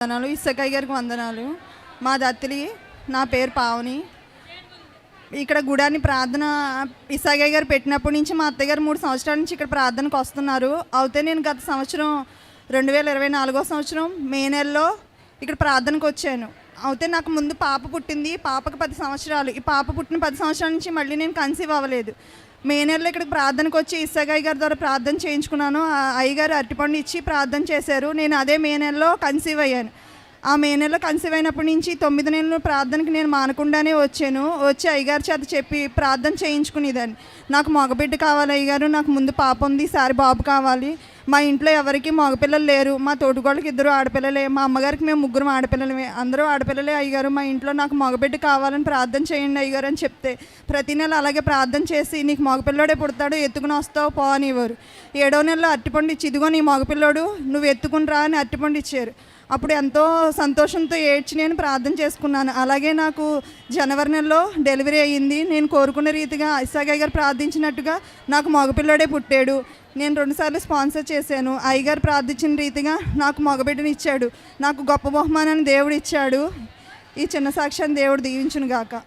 వందనాలు. ఇసకయ్య గారికి వందనాలు. మా దత్తిలి, నా పేరు పావని. ఇక్కడ గుడాన్ని ప్రార్థన ఇసకయ్య గారు పెట్టినప్పటి నుంచి మా అత్తయ్య గారు 3 సంవత్సరాల నుంచి ఇక్కడ ప్రార్థనకు వస్తున్నారు. అయితే నేను గత సంవత్సరం 2024 సంవత్సరం మే నెలలో ఇక్కడ ప్రార్థనకు వచ్చాను. అయితే నాకు ముందు పాప పుట్టింది. పాపకు 10 సంవత్సరాలు. ఈ పాప పుట్టిన 10 సంవత్సరాల నుంచి మళ్ళీ నేను కన్సీవ్ అవ్వలేదు. మే నెలలో ఇక్కడికి ప్రార్థనకు వచ్చి ఇసకయ్య గారి ద్వారా ప్రార్థన చేయించుకున్నాను. అయ్యగారు అరటిపండు ఇచ్చి ప్రార్థన చేశారు. నేను అదే మే నెలలో కన్సీవ్ అయ్యాను. ఆ మే నెలలో కన్సీవ్ అయినప్పటి నుంచి 9 నెలలు ప్రార్థనకి నేను మానకుండానే వచ్చి అయ్యగారి చేత చెప్పి ప్రార్థన చేయించుకునేదాన్ని. నాకు మగబిడ్డ కావాలి అయ్యగారు, నాకు ముందు పాప ఉంది, ఈసారి బాబు కావాలి. మా ఇంట్లో ఎవరికి మగపిల్లలు లేరు. మా తోటికోళ్ళకి 2 ఆడపిల్లలే, మా అమ్మగారికి మేము 3 ఆడపిల్లలమే, అందరూ ఆడపిల్లలే. అయ్యగారు మా ఇంట్లో నాకు మగబిడ్డ కావాలని ప్రార్థన చేయండి అయ్యగారు అని చెప్తే ప్రతి నెల అలాగే ప్రార్థన చేసి నీకు మగపిల్లోడే పుడతాడు, ఎత్తుకుని వస్తావు పో అనేవారు. 7వ నెలలో అరటిపండు ఇచ్చి ఇదిగో నీ మగపిల్లోడు, నువ్వు ఎత్తుకుని రా అని అరటిపండు ఇచ్చారు. అప్పుడు ఎంతో సంతోషంతో ఏడ్చి నేను ప్రార్థన చేసుకున్నాను. అలాగే నాకు జనవరి నెలలో డెలివరీ అయ్యింది. నేను కోరుకున్న రీతిగా ఇసకయ్య గారు ప్రార్థించినట్టుగా నాకు మగపిల్లోడే పుట్టాడు. నేను 2 సార్లు స్పాన్సర్ చేశాను. అయ్యగారు ప్రార్థించిన రీతిగా నాకు మగబిడ్డని ఇచ్చాడు. నాకు గొప్ప బహుమానాన్ని దేవుడు ఇచ్చాడు. ఈ చిన్న సాక్ష్యాన్ని దేవుడు దీవించును గాక.